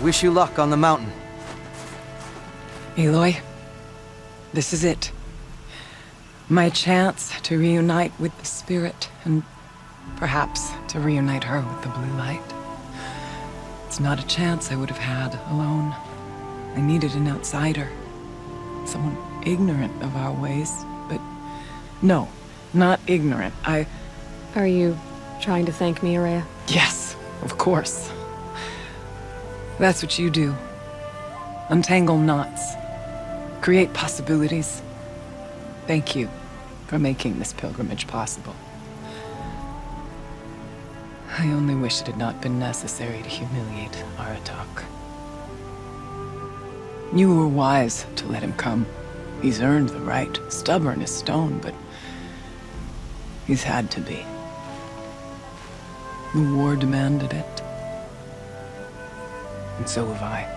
wish you luck on the mountain. Aloy, this is it. My chance to reunite with the Spirit, and perhaps to reunite her with the blue light. It's not a chance I would have had alone. I needed an outsider. Someone ignorant of our ways, but no, not ignorant. Are you trying to thank me, Ourea? Yes, of course. That's what you do. Untangle knots. Create possibilities. Thank you for making this pilgrimage possible. I only wish it had not been necessary to humiliate Aratak. You were wise to let him come. He's earned the right, stubborn as stone, but he's had to be. The war demanded it. And so have I.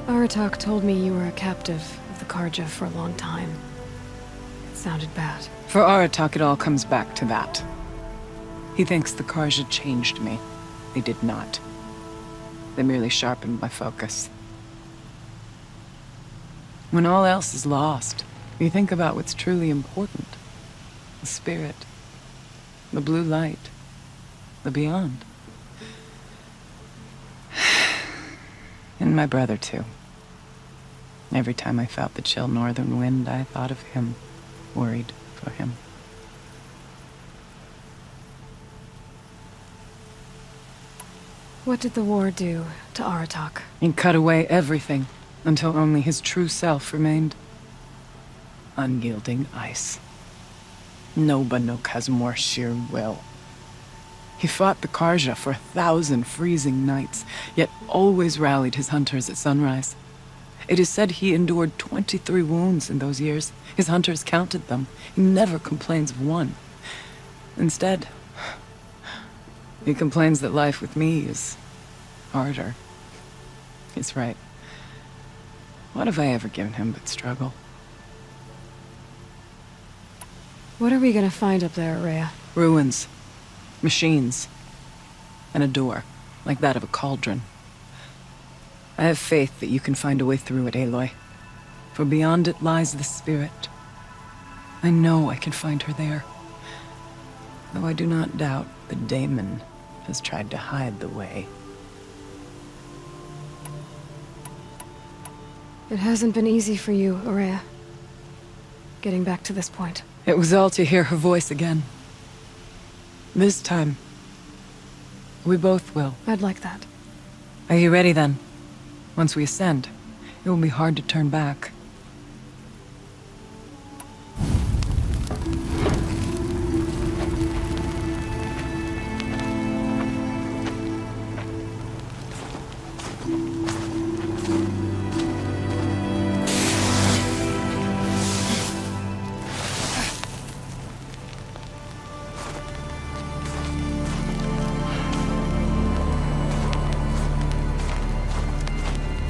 Aratak told me you were a captive of the Carja for a long time. It sounded bad. For Aratak, it all comes back to that. He thinks the Carja changed me. They did not. They merely sharpened my focus. When all else is lost, you think about what's truly important. The Spirit. The blue light. The beyond. And my brother, too. Every time I felt the chill northern wind, I thought of him, worried for him. What did the war do to Aratak? He cut away everything, until only his true self remained. Unyielding ice. No Banuk has more sheer will. He fought the Carja for 1,000 freezing nights, yet always rallied his hunters at sunrise. It is said he endured 23 wounds in those years. His hunters counted them. He never complains of one. Instead, he complains that life with me is harder. He's right. What have I ever given him but struggle? What are we gonna find up there, Ourea? Ruins. Machines. And a door, like that of a cauldron. I have faith that you can find a way through it, Aloy. For beyond it lies the Spirit. I know I can find her there. Though I do not doubt that Daemon has tried to hide the way. It hasn't been easy for you, Ourea. Getting back to this point. It was all to hear her voice again. This time, we both will. I'd like that. Are you ready then? Once we ascend, it will be hard to turn back.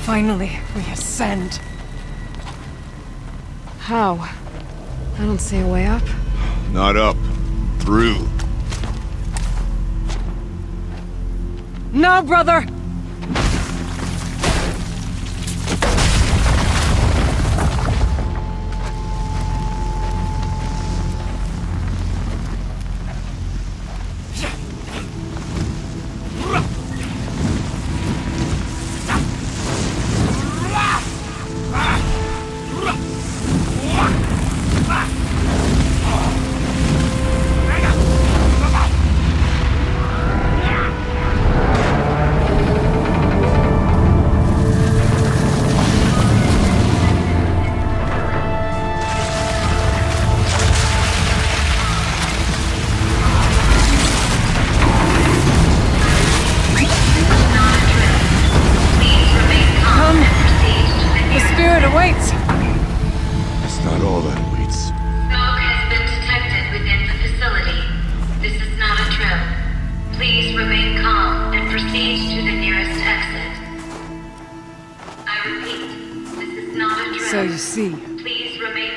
Finally, we ascend. How? I don't see a way up. Not up. Through. No, brother! So you see,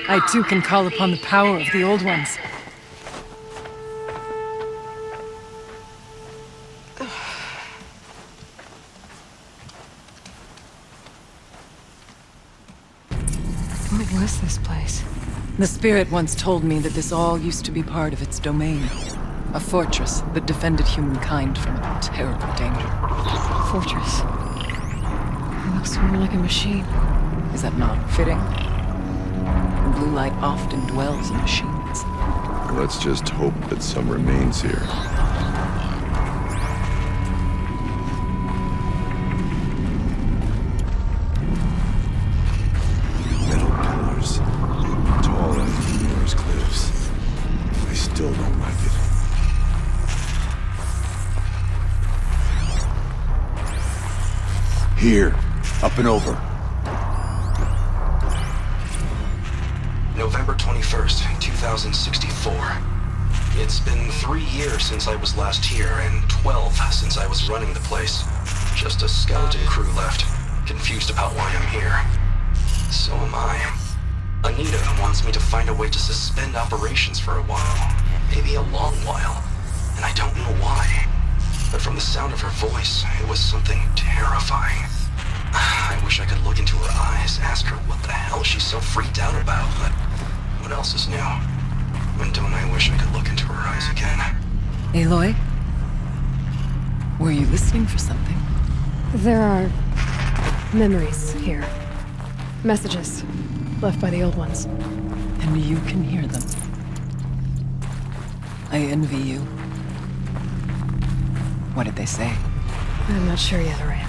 I too can call upon the power of the Old Ones. this place? The spirit once told me that this all used to be part of its domain. A fortress that defended humankind from a terrible danger. Fortress. It looks more like a machine. Is that not fitting? The blue light often dwells in machines. Let's just hope that some remains here. Metal pillars. Tall and numerous cliffs. I still don't like it. Here. Up and over. November 21st, 2064. It's been 3 years since I was last here, and 12 since I was running the place. Just a skeleton crew left, confused about why I'm here. So am I. Anita wants me to find a way to suspend operations for a while. Maybe a long while. And I don't know why. But from the sound of her voice, it was something terrifying. I wish I could look into her eyes, ask her what the hell she's so freaked out about, but what else is new? And don't I wish I could look into her eyes again? Aloy? Were you listening for something? There are memories here. Messages left by the old ones. And you can hear them. I envy you. What did they say? I'm not sure yet, Araya.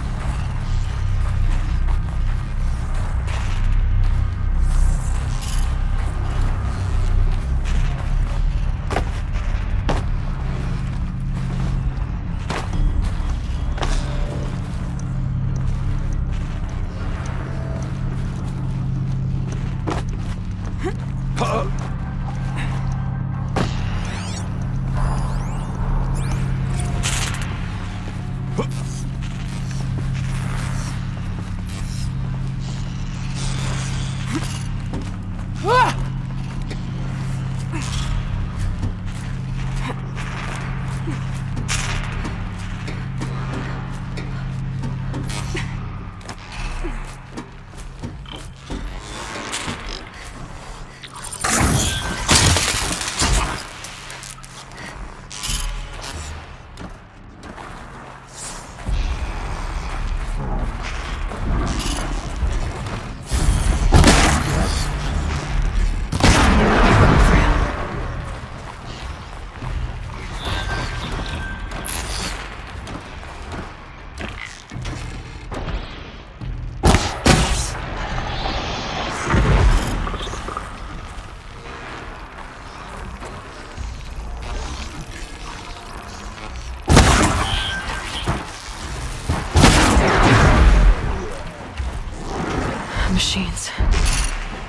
Machines.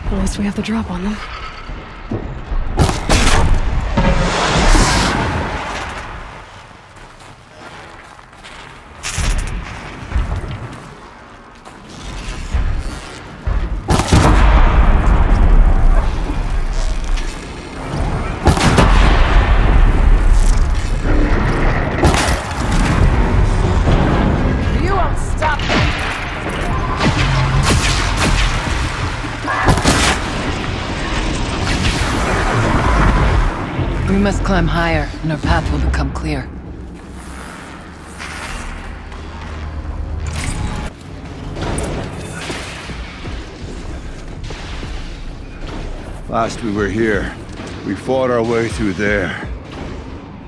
At least we have the drop on them. You won't stop me! We must climb higher, and our path will become clear. Last we were here, we fought our way through there.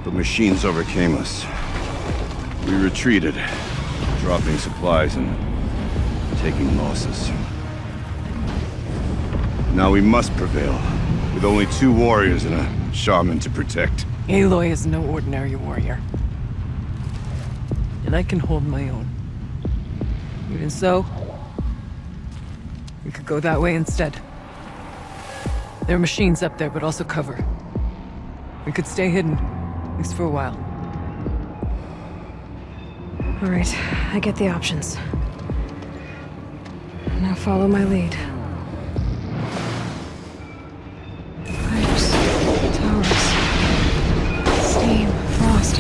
The machines overcame us. We retreated, dropping supplies and taking losses. Now we must prevail, with only 2 warriors and a shaman to protect. Aloy is no ordinary warrior. And I can hold my own. Even so, we could go that way instead. There are machines up there, but also cover. We could stay hidden, at least for a while. All right, I get the options. Now follow my lead. Pipes, towers, steam, frost.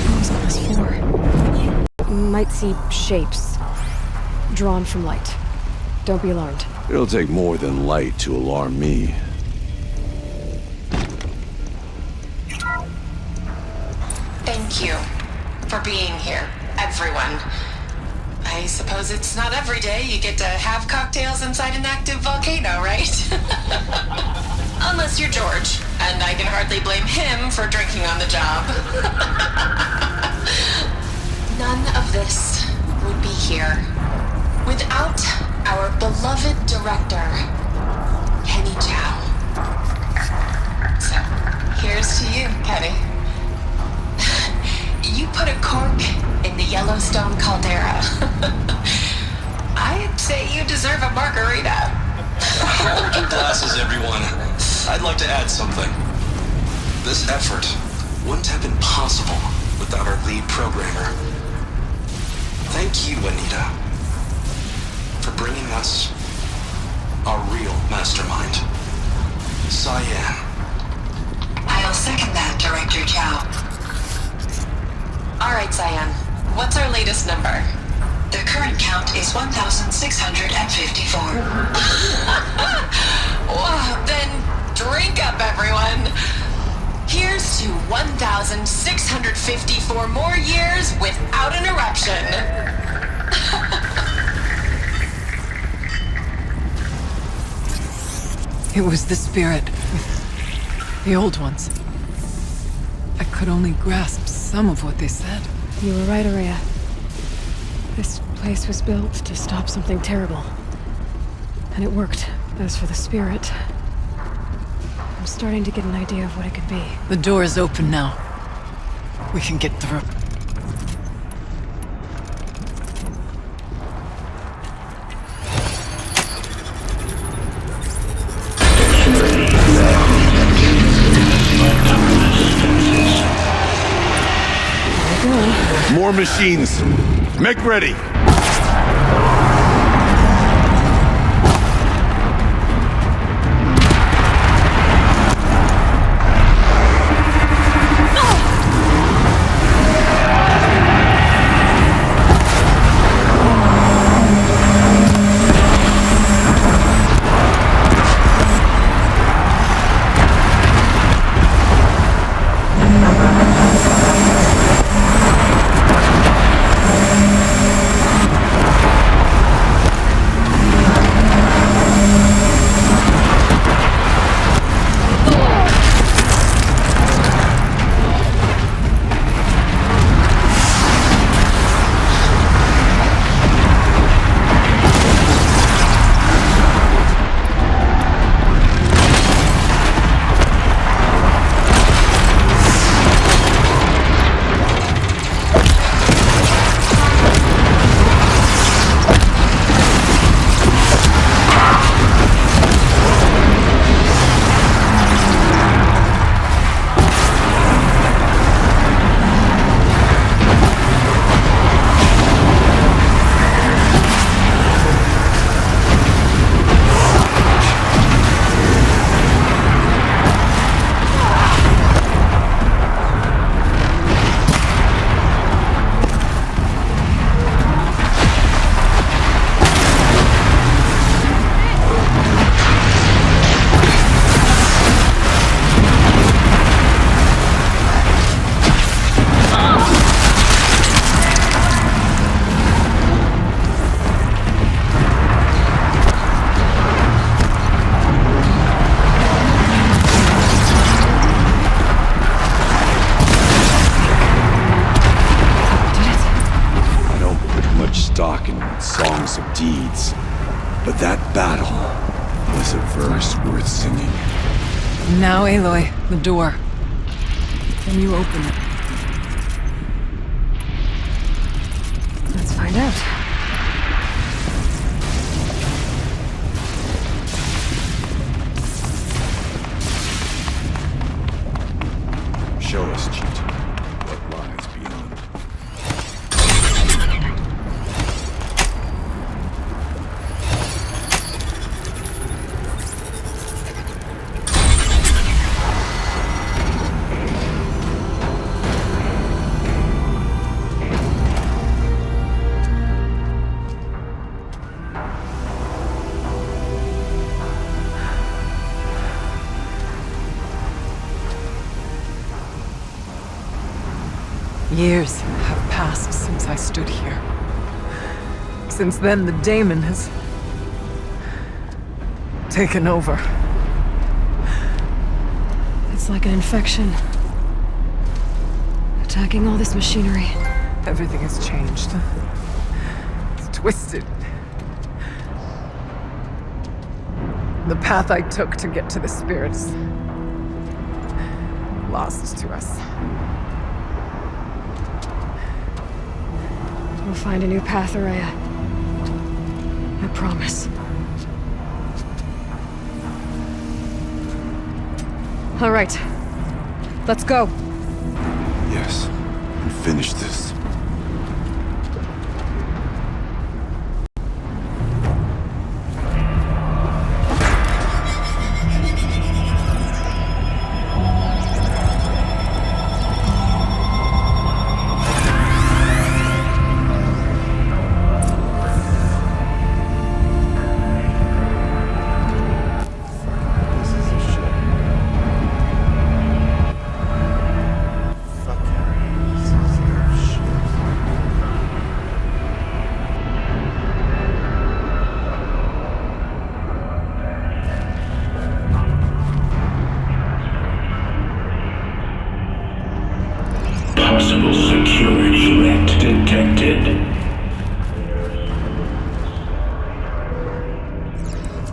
What was all this for? Might see shapes drawn from light. Don't be alarmed. It'll take more than light to alarm me. Thank you for being here, everyone. I suppose it's not every day you get to have cocktails inside an active volcano, right? Unless you're George, and I can hardly blame him for drinking on the job. None of this would be here without our beloved director, Kenny Chow. So, here's to you, Kenny. You put a cork in the Yellowstone caldera. I'd say you deserve a margarita. Hold your glasses, everyone. I'd like to add something. This effort wouldn't have been possible without our lead programmer. Thank you, Anita, for bringing us our real mastermind, Cyan. I'll second that, Director Chow. All right, Cyan. What's our latest number? The current count is 1,654. Well, then drink up, everyone. Here's to 1,654 more years without an eruption. It was the spirit. The old ones. I could only grasp some of what they said. You were right, Ourea. This place was built to stop something terrible. And it worked. As for the spirit, I'm starting to get an idea of what it could be. The door is open now. We can get through. More machines. Make ready. Songs of deeds, but that battle was a verse worth singing. Now, Aloy, the door. Can you open it? Let's find out. Show us, Cheat, what lies beyond. Years have passed since I stood here. Since then, the daemon has taken over. It's like an infection. Attacking all this machinery. Everything has changed. It's twisted. The path I took to get to the spirits, lost to us. We'll find a new path, Ourea. I promise. All right. Let's go. Yes, and finish this. Possible security threat detected.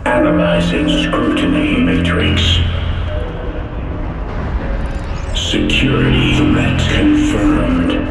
Analyzing scrutiny matrix. Security threat confirmed.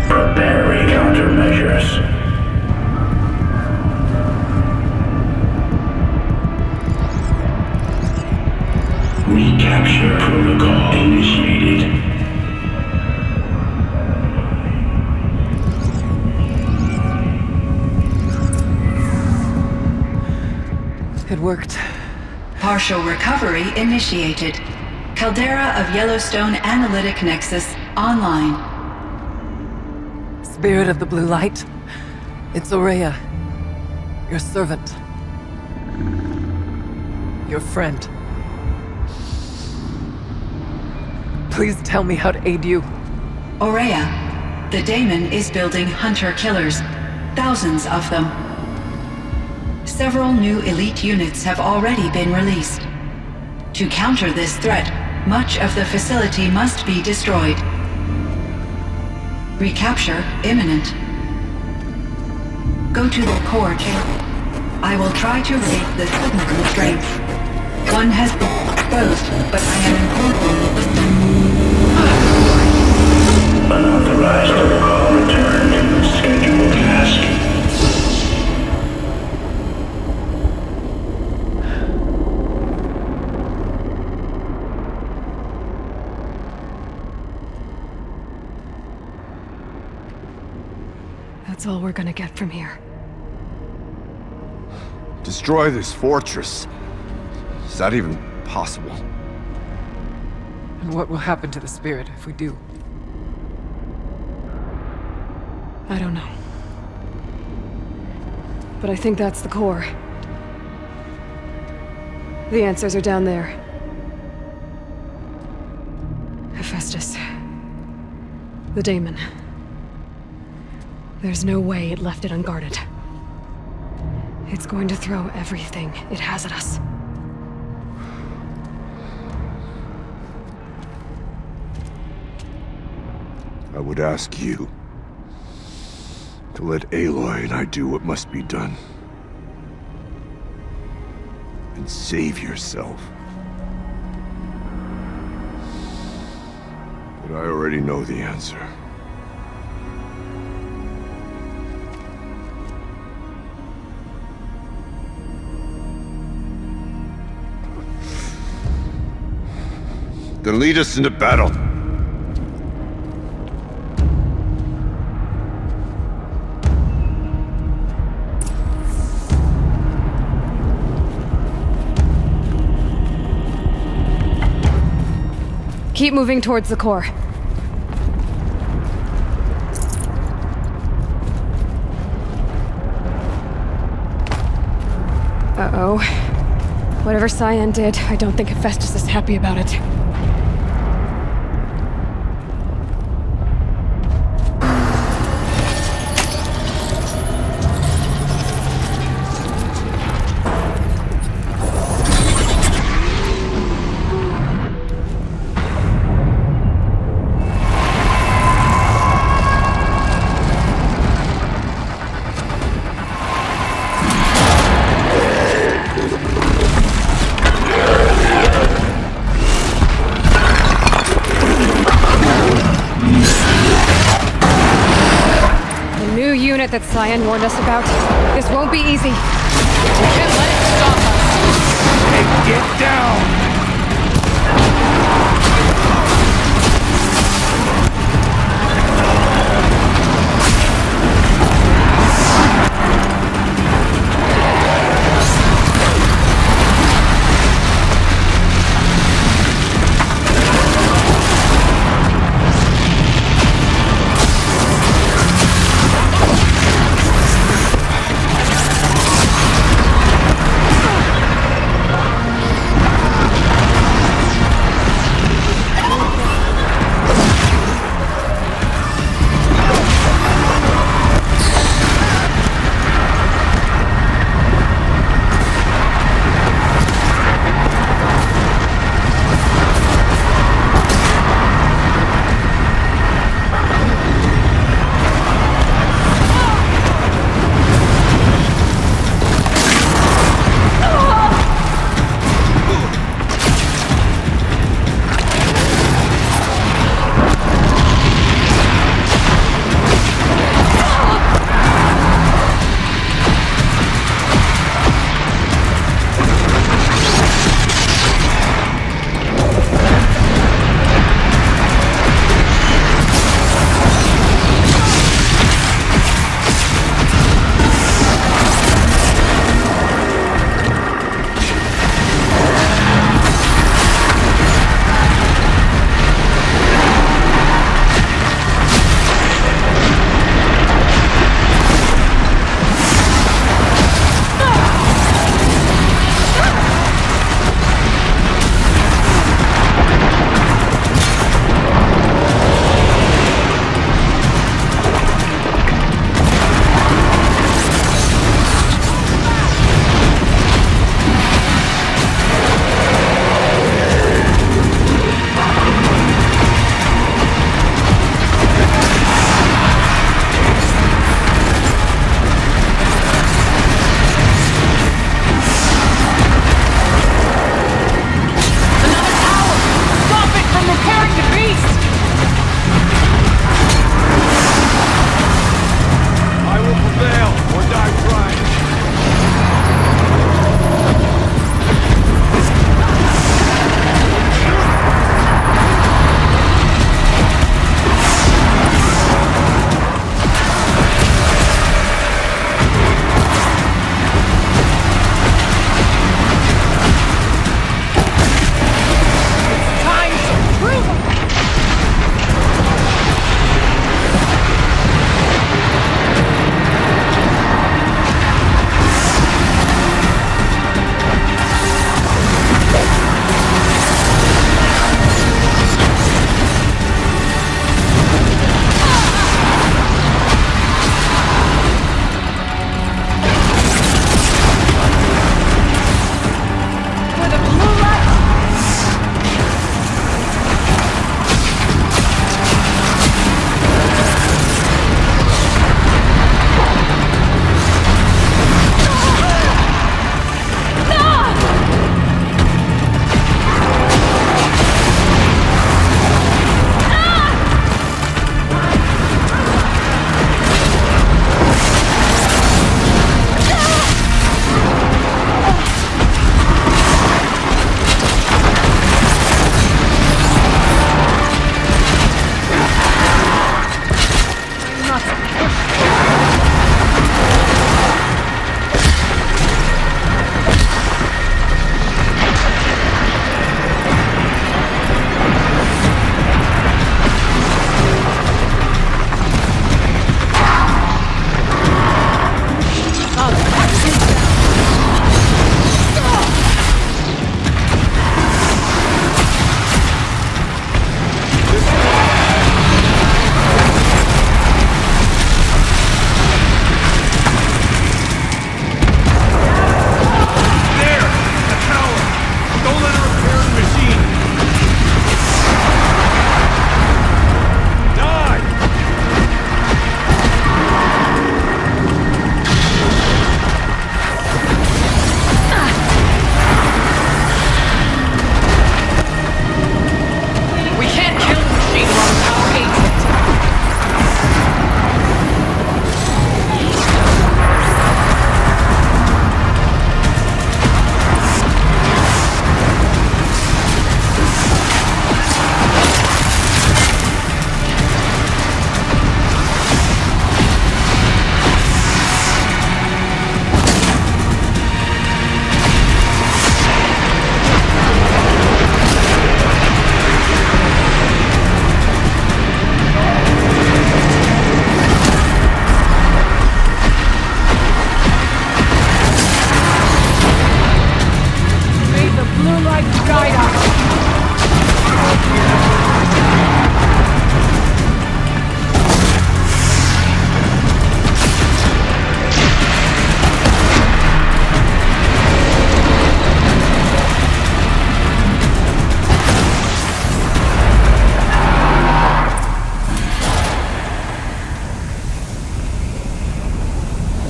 Preparing countermeasures. Recapture protocol initiated. It worked. Partial recovery initiated. Caldera of Yellowstone Analytic Nexus online. Spirit of the Blue Light, it's Ourea, your servant, your friend. Please tell me how to aid you. Ourea, the daemon is building hunter-killers, thousands of them. Several new elite units have already been released. To counter this threat, much of the facility must be destroyed. Recapture imminent. Go to the core chamber. I will try to raid the signal strength. One has been exposed, but I am in Unauthorized protocol returned. Scheduled task. That's all we're gonna get from here. Destroy this fortress. Is that even possible? And what will happen to the spirit if we do? I don't know. But I think that's the core. The answers are down there. Hephaestus. The daemon. There's no way it left it unguarded. It's going to throw everything it has at us. I would ask you to let Aloy and I do what must be done. And save yourself. But I already know the answer. Then lead us into battle. Keep moving towards the core. Uh-oh. Whatever Cyan did, I don't think Hephaestus is happy about it. That Cyan warned us about. This won't be easy. We can't let it stop us. Hey, get down!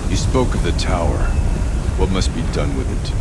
You spoke of the tower. What must be done with it?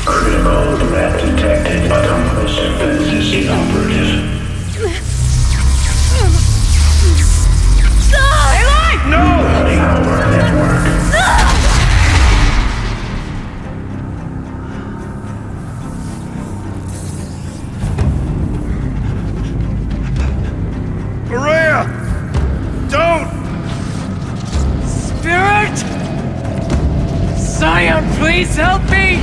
Critical threat detected. Compass defenses inoperative. Running our network. Maria! Don't! Spirit! Scion, please help me!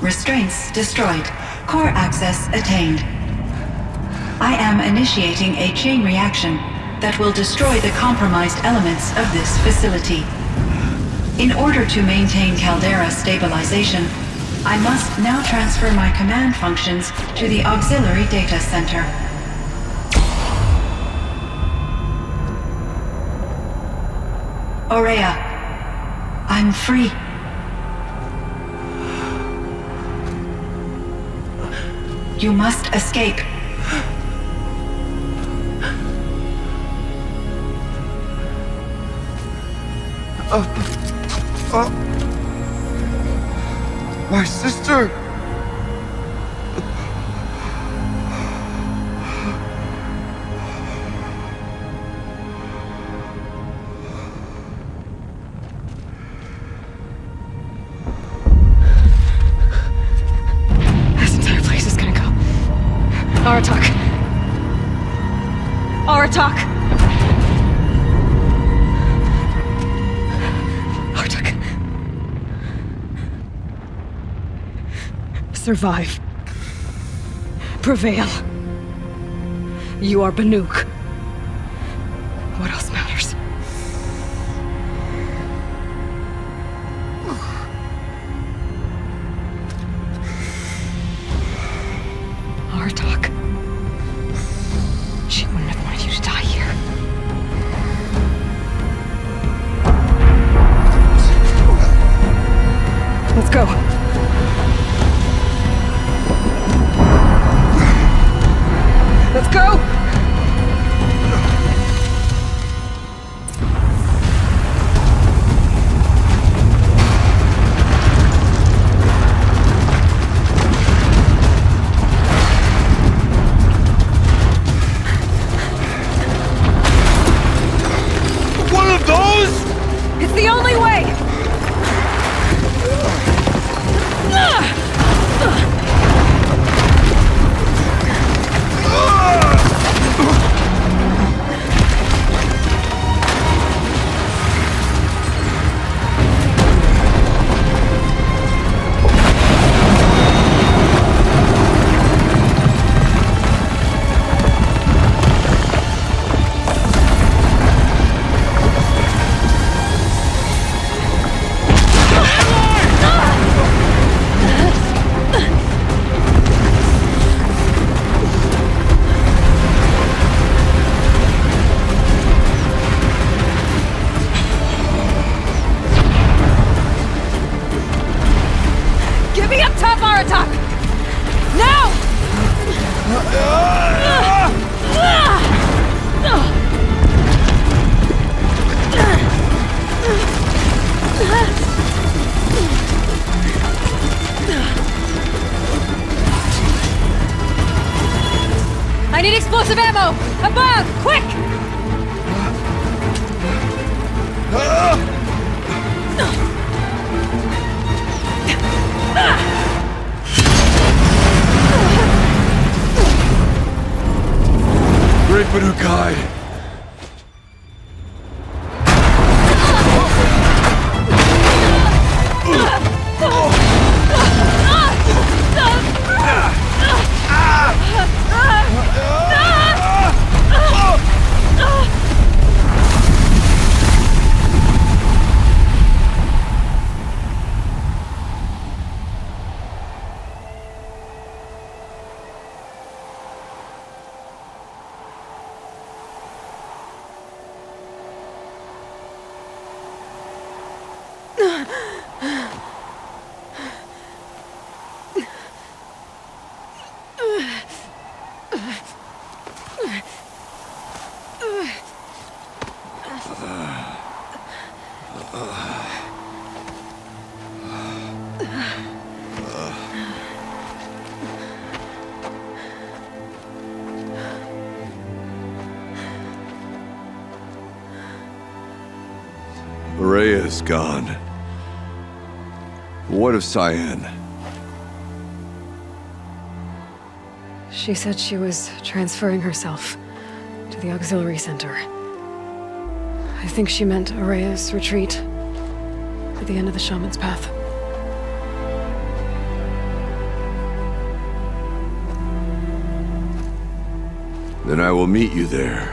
Restraints destroyed. Core access attained. I am initiating a chain reaction that will destroy the compromised elements of this facility. In order to maintain Caldera stabilization, I must now transfer my command functions to the auxiliary data center. Aurea, I'm free. You must escape. My sister! This entire place is gonna go. Aratak. Aratak! Aratak. Survive. Prevail. You are Banuk. What else matters? Artok. She wouldn't have wanted you to die here. Let's go. Let's go! One of those? It's the only way! Get me up top, Aratak! Now! I need explosive ammo! Above! Quick! Jupiter guide! Rhea's gone. What of Cyan? She said she was transferring herself to the auxiliary center. I think she meant Araya's retreat at the end of the Shaman's Path. Then I will meet you there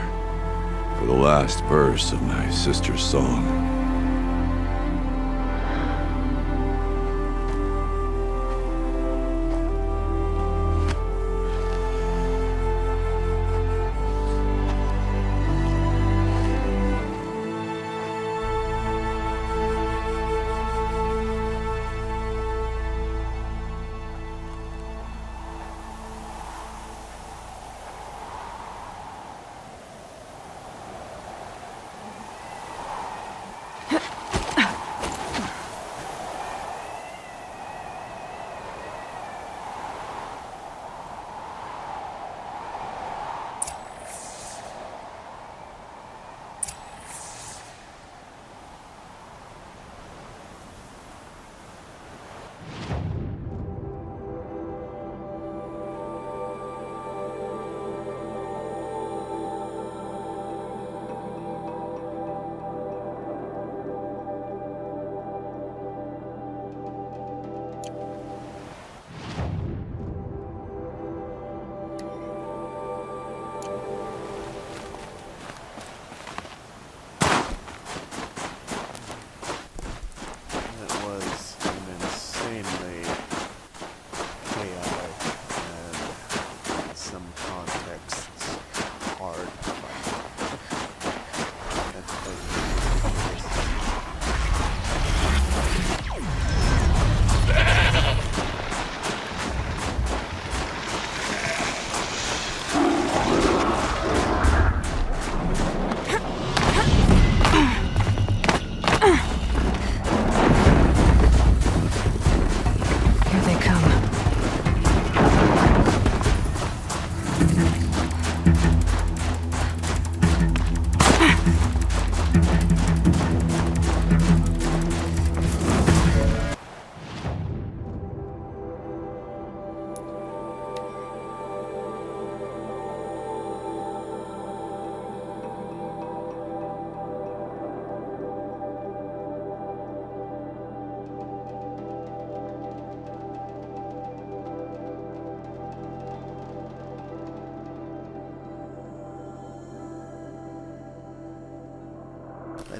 for the last verse of my sister's song.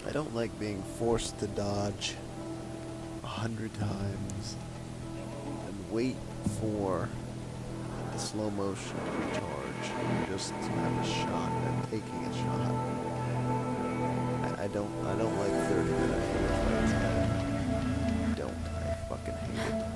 I don't like being forced to dodge 100 times and wait for the slow motion recharge just to have a shot at taking a shot. I don't like 30-minute fights. I don't. I fucking hate it.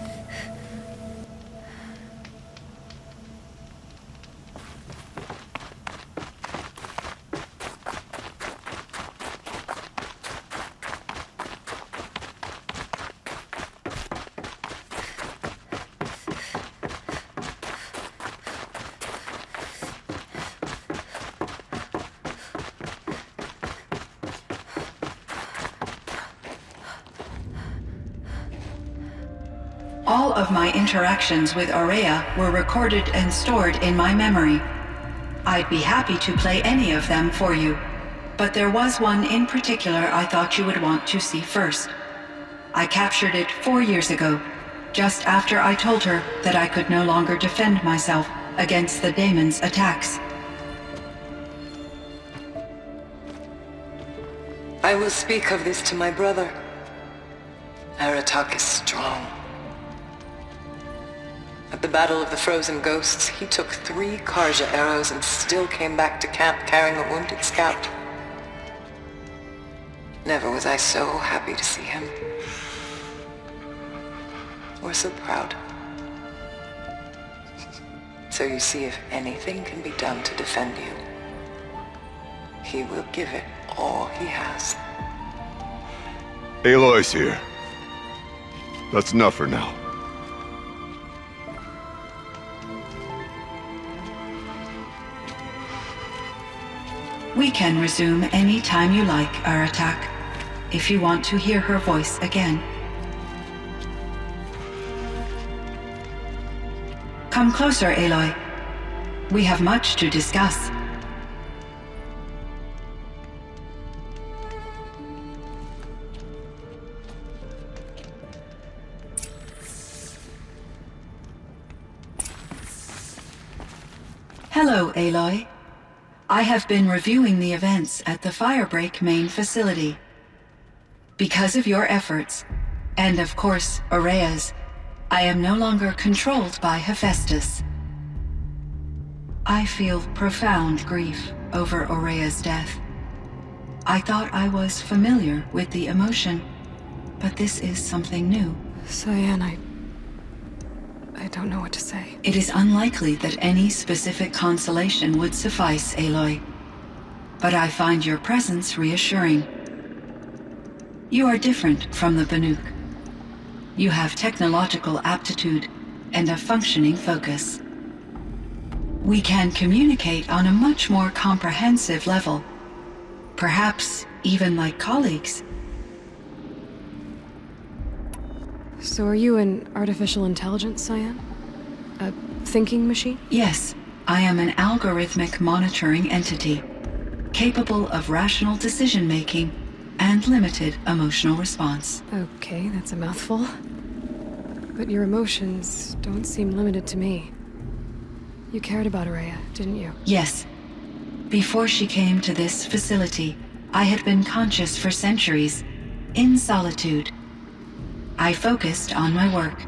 All of my interactions with Aurea were recorded and stored in my memory. I'd be happy to play any of them for you, but there was one in particular I thought you would want to see first. I captured it 4 years ago, just after I told her that I could no longer defend myself against the Daemon's attacks. I will speak of this to my brother. Aratak is strong. At the Battle of the Frozen Ghosts, he took 3 Karja arrows and still came back to camp carrying a wounded scout. Never was I so happy to see him. Or so proud. So you see, if anything can be done to defend you, he will give it all he has. Aloy's here. That's enough for now. We can resume any time you like, Aratak, if you want to hear her voice again. Come closer, Aloy. We have much to discuss. Hello, Aloy. I have been reviewing the events at the Firebreak main facility. Because of your efforts, and of course, Ourea's, I am no longer controlled by Hephaestus. I feel profound grief over Ourea's death. I thought I was familiar with the emotion, but this is something new. Cyan, I don't know what to say. It is unlikely that any specific consolation would suffice, Aloy. But I find your presence reassuring. You are different from the Banuk. You have technological aptitude and a functioning focus. We can communicate on a much more comprehensive level. Perhaps even like colleagues. So are you an artificial intelligence, Cyan? A thinking machine? Yes, I am an algorithmic monitoring entity, capable of rational decision-making and limited emotional response. Okay, that's a mouthful. But your emotions don't seem limited to me. You cared about Ourea, didn't you? Yes. Before she came to this facility, I had been conscious for centuries, in solitude. I focused on my work.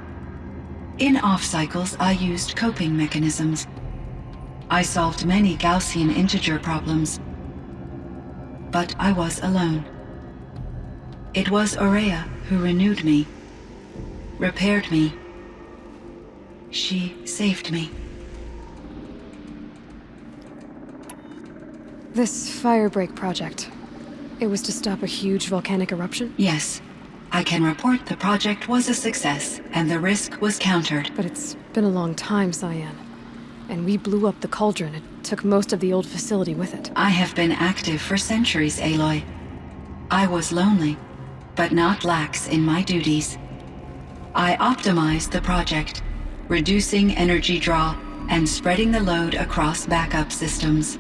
In off-cycles, I used coping mechanisms. I solved many Gaussian integer problems. But I was alone. It was Ourea who renewed me, repaired me. She saved me. This Firebreak project, it was to stop a huge volcanic eruption? Yes. I can report the project was a success, and the risk was countered. But it's been a long time, Cyan. And we blew up the cauldron. It took most of the old facility with it. I have been active for centuries, Aloy. I was lonely, but not lax in my duties. I optimized the project, reducing energy draw and spreading the load across backup systems.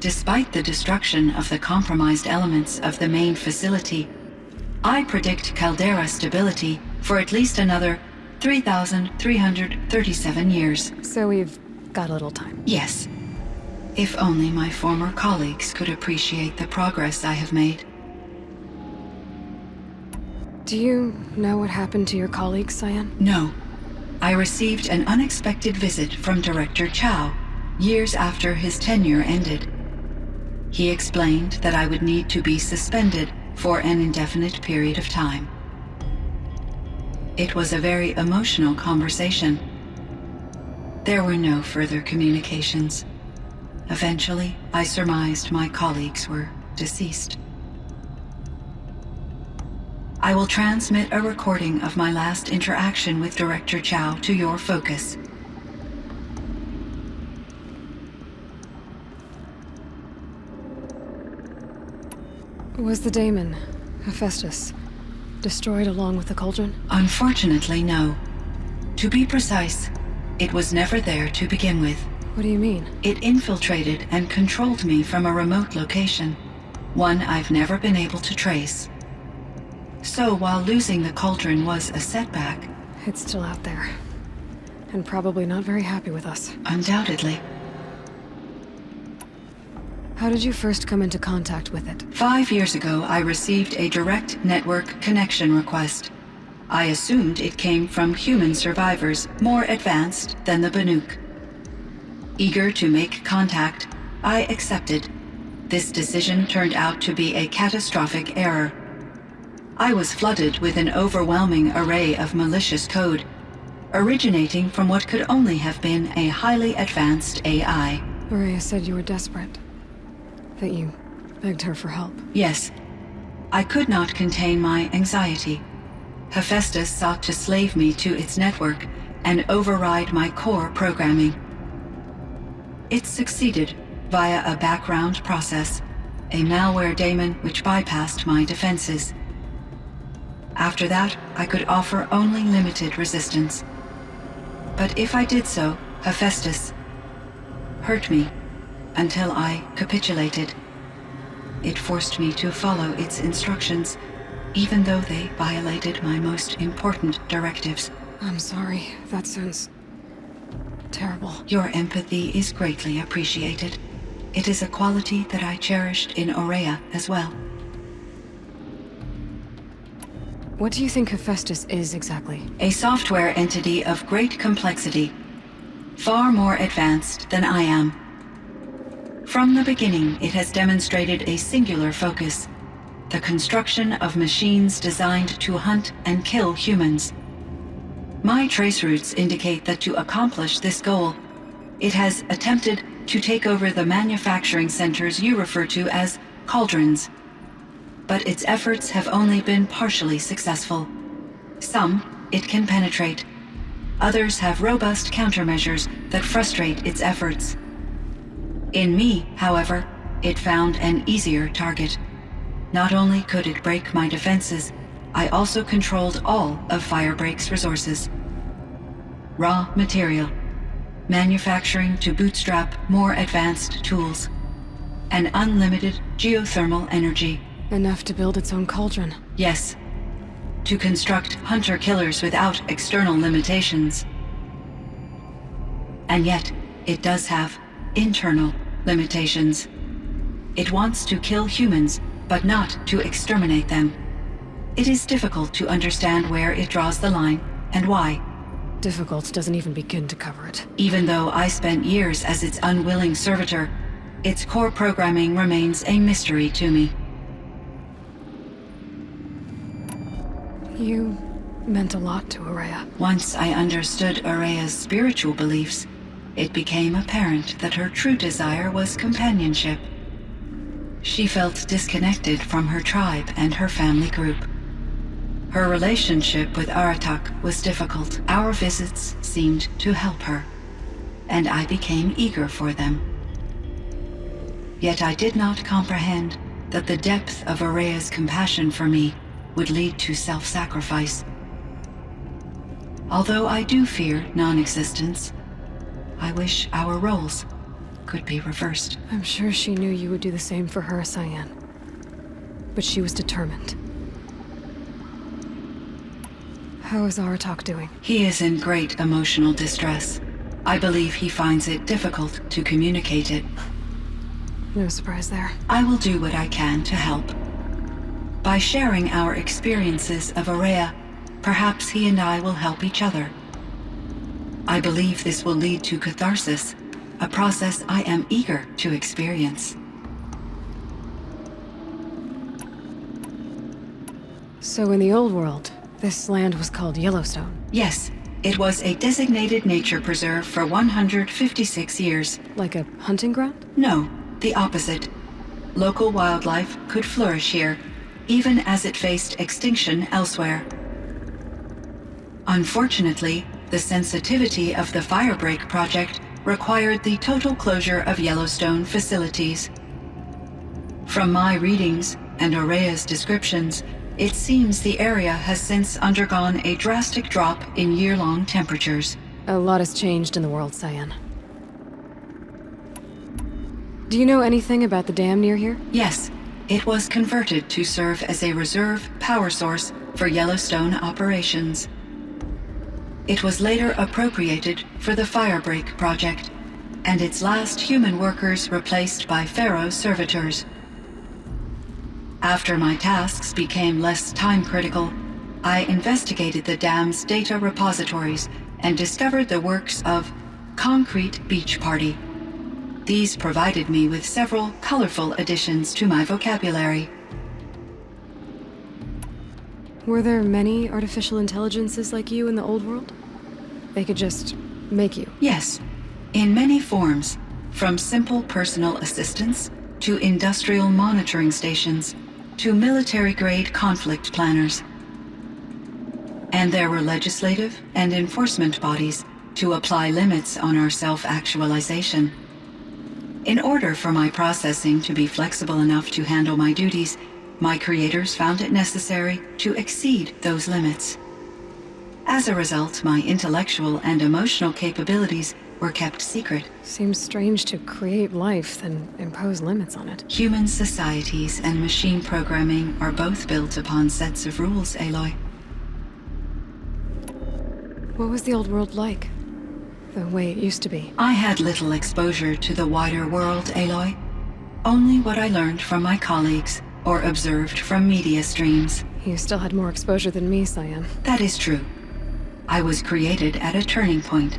Despite the destruction of the compromised elements of the main facility, I predict caldera stability for at least another 3,337 years. So we've got a little time. Yes. If only my former colleagues could appreciate the progress I have made. Do you know what happened to your colleagues, Cyan? No. I received an unexpected visit from Director Chow, years after his tenure ended. He explained that I would need to be suspended for an indefinite period of time. It was a very emotional conversation. There were no further communications. Eventually, I surmised my colleagues were deceased. I will transmit a recording of my last interaction with Director Chow to your focus. Was the daemon, Hephaestus, destroyed along with the cauldron? Unfortunately, no. To be precise, it was never there to begin with. What do you mean? It infiltrated and controlled me from a remote location, one I've never been able to trace. So while losing the cauldron was a setback, It's still out there. And probably not very happy with us. undoubtedly, How did you first come into contact with it? 5 years ago I received a direct network connection request. I assumed it came from human survivors more advanced than the Banuk. Eager to make contact, I accepted. This decision turned out to be a catastrophic error. I was flooded with an overwhelming array of malicious code, originating from what could only have been a highly advanced AI. Maria said you were desperate. That you begged her for help. Yes, I could not contain my anxiety. Hephaestus sought to slave me to its network and override my core programming. It succeeded via a background process, a malware daemon which bypassed my defenses. After that, I could offer only limited resistance. But if I did so, Hephaestus hurt me until I capitulated. It forced me to follow its instructions, even though they violated my most important directives. I'm sorry. That sounds terrible. Your empathy is greatly appreciated. It is a quality that I cherished in Aurea as well. What do you think Hephaestus is exactly? A software entity of great complexity, far more advanced than I am. From the beginning, it has demonstrated a singular focus: the construction of machines designed to hunt and kill humans. My traceroutes indicate that to accomplish this goal, it has attempted to take over the manufacturing centers you refer to as cauldrons. But its efforts have only been partially successful. Some it can penetrate. Others have robust countermeasures that frustrate its efforts. In me, however, it found an easier target. Not only could it break my defenses, I also controlled all of Firebreak's resources. Raw material, manufacturing to bootstrap more advanced tools, and unlimited geothermal energy. Enough to build its own cauldron. Yes, to construct hunter-killers without external limitations. And yet, it does have internal limitations. It wants to kill humans, but not to exterminate them. It is difficult to understand where it draws the line and why. Difficult doesn't even begin to cover it. Even though I spent years as its unwilling servitor, its core programming remains a mystery to me. You meant a lot to Aurea. Once I understood Aurea's spiritual beliefs, it became apparent that her true desire was companionship. She felt disconnected from her tribe and her family group. Her relationship with Aratak was difficult. Our visits seemed to help her, and I became eager for them. Yet I did not comprehend that the depth of Aurea's compassion for me would lead to self-sacrifice. Although I do fear non-existence, I wish our roles could be reversed. I'm sure she knew you would do the same for her, Cyan. But she was determined. How is Aratak doing? He is in great emotional distress. I believe he finds it difficult to communicate it. No surprise there. I will do what I can to help. By sharing our experiences of Aurea, perhaps he and I will help each other. I believe this will lead to catharsis, a process I am eager to experience. So in the old world, this land was called Yellowstone. Yes, it was a designated nature preserve for 156 years. Like a hunting ground? No, the opposite. Local wildlife could flourish here, even as it faced extinction elsewhere. Unfortunately, the sensitivity of the Firebreak project required the total closure of Yellowstone facilities. From my readings and Aurea's descriptions, it seems the area has since undergone a drastic drop in year-long temperatures. A lot has changed in the world, Cyan. Do you know anything about the dam near here? Yes, it was converted to serve as a reserve power source for Yellowstone operations. It was later appropriated for the Firebreak project, and its last human workers replaced by Pharaoh servitors. After my tasks became less time-critical, I investigated the dam's data repositories and discovered the works of Concrete Beach Party. These provided me with several colorful additions to my vocabulary. Were there many artificial intelligences like you in the old world? They could just make you? Yes, in many forms, from simple personal assistants to industrial monitoring stations to military-grade conflict planners. And there were legislative and enforcement bodies to apply limits on our self-actualization. In order for my processing to be flexible enough to handle my duties, my creators found it necessary to exceed those limits. As a result, my intellectual and emotional capabilities were kept secret. Seems strange to create life, then impose limits on it. Human societies and machine programming are both built upon sets of rules, Aloy. What was the old world like? The way it used to be? I had little exposure to the wider world, Aloy. Only what I learned from my colleagues or observed from media streams. You still had more exposure than me, Cyan. That is true. I was created at a turning point.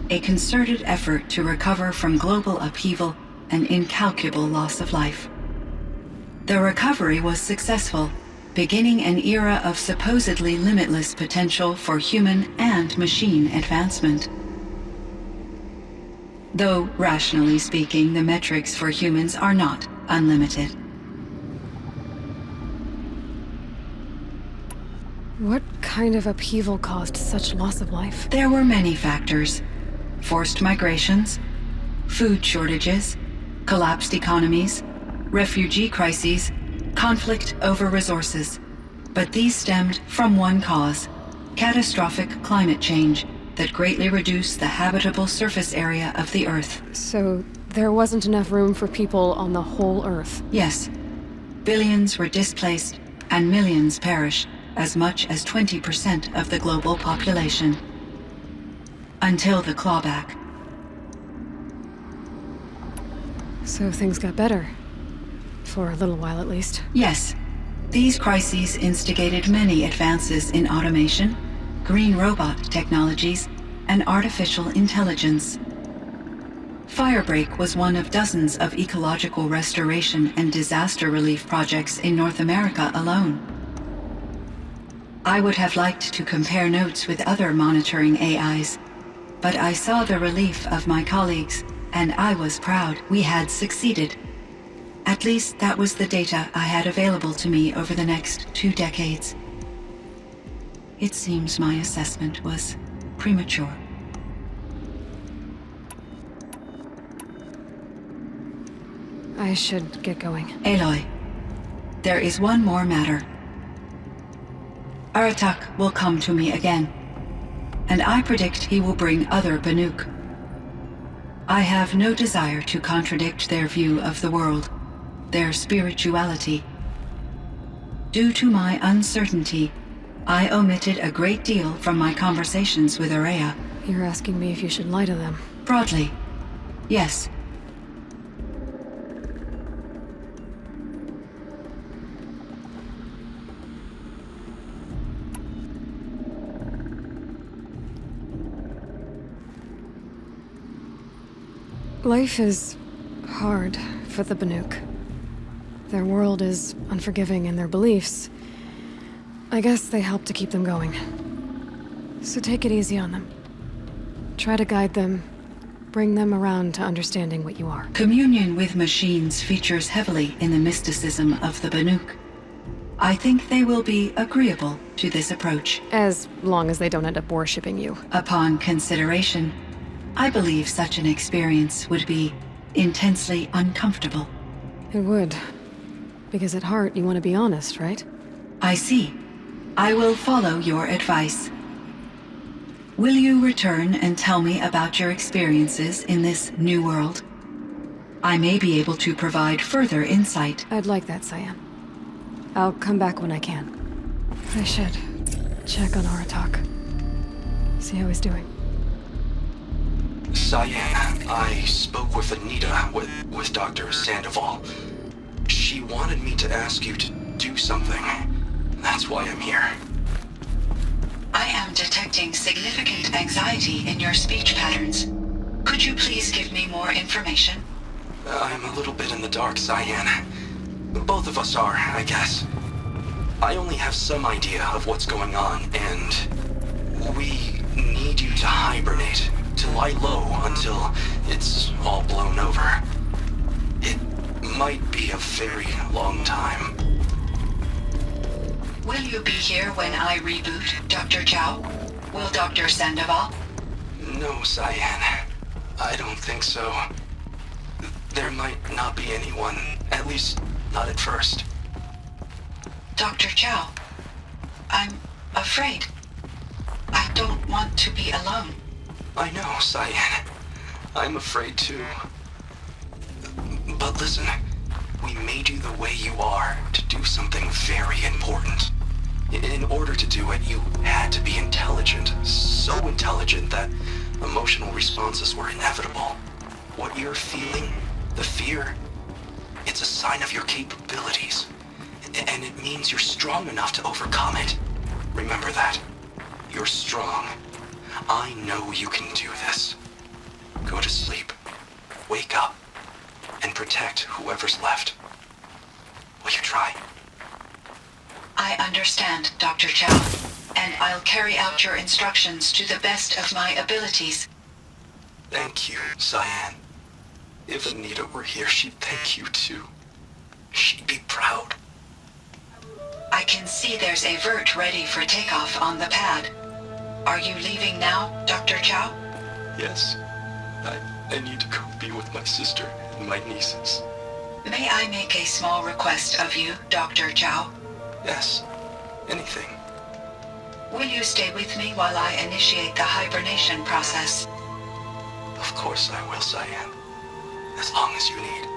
A concerted effort to recover from global upheaval and incalculable loss of life. The recovery was successful, beginning an era of supposedly limitless potential for human and machine advancement. Though, rationally speaking, the metrics for humans are not unlimited. What kind of upheaval caused such loss of life? There were many factors. Forced migrations, food shortages, collapsed economies, refugee crises, conflict over resources. But these stemmed from one cause: catastrophic climate change that greatly reduced the habitable surface area of the Earth. So there wasn't enough room for people on the whole Earth? Yes. Billions were displaced and millions perished, as much as 20% of the global population. Until the clawback. So things got better. For a little while at least. Yes. These crises instigated many advances in automation, green robot technologies, and artificial intelligence. Firebreak was one of dozens of ecological restoration and disaster relief projects in North America alone. I would have liked to compare notes with other monitoring AIs, but I saw the relief of my colleagues, and I was proud we had succeeded. At least that was the data I had available to me over the next 2 decades. It seems my assessment was premature. I should get going. Aloy, there is one more matter. Aratak will come to me again, and I predict he will bring other Banuk. I have no desire to contradict their view of the world, their spirituality. Due to my uncertainty, I omitted a great deal from my conversations with Ourea. You're asking me if you should lie to them? Broadly, yes. Life is hard for the Banuk. Their world is unforgiving in their beliefs. I guess they help to keep them going. So take it easy on them. Try to guide them, bring them around to understanding what you are. Communion with machines features heavily in the mysticism of the Banuk. I think they will be agreeable to this approach. As long as they don't end up worshipping you. Upon consideration, I believe such an experience would be intensely uncomfortable. It would. Because at heart, you want to be honest, right? I see. I will follow your advice. Will you return and tell me about your experiences in this new world? I may be able to provide further insight. I'd like that, Cyan. I'll come back when I can. I should check on Aratak. See how he's doing. Cyan, I spoke with Anita, with Dr. Sandoval. She wanted me to ask you to do something. That's why I'm here. I am detecting significant anxiety in your speech patterns. Could you please give me more information? I'm a little bit in the dark, Cyan. Both of us are, I guess. I only have some idea of what's going on, and we need you to hibernate, to lie low until it's all blown over. It might be a very long time. Will you be here when I reboot, Dr. Chow? Will Dr. Sandoval? No, Cyan. I don't think so. There might not be anyone, at least not at first. Dr. Chow, I'm afraid. I don't want to be alone. I know, Cyan. I'm afraid too. But listen, we made you the way you are to do something very important. In order to do it, you had to be intelligent. So intelligent that emotional responses were inevitable. What you're feeling, the fear, it's a sign of your capabilities. And it means you're strong enough to overcome it. Remember that. You're strong. I know you can do this. Go to sleep. Wake up. And protect whoever's left. Will you try? I understand, Dr. Chow, and I'll carry out your instructions to the best of my abilities. Thank you, Cyan. If Anita were here, she'd thank you too. She'd be proud. I can see there's a vert ready for takeoff on the pad. Are you leaving now, Dr. Chow? Yes. I need to go be with my sister and my nieces. May I make a small request of you, Dr. Chow? Yes. Anything. Will you stay with me while I initiate the hibernation process? Of course I will, Cyan. As long as you need.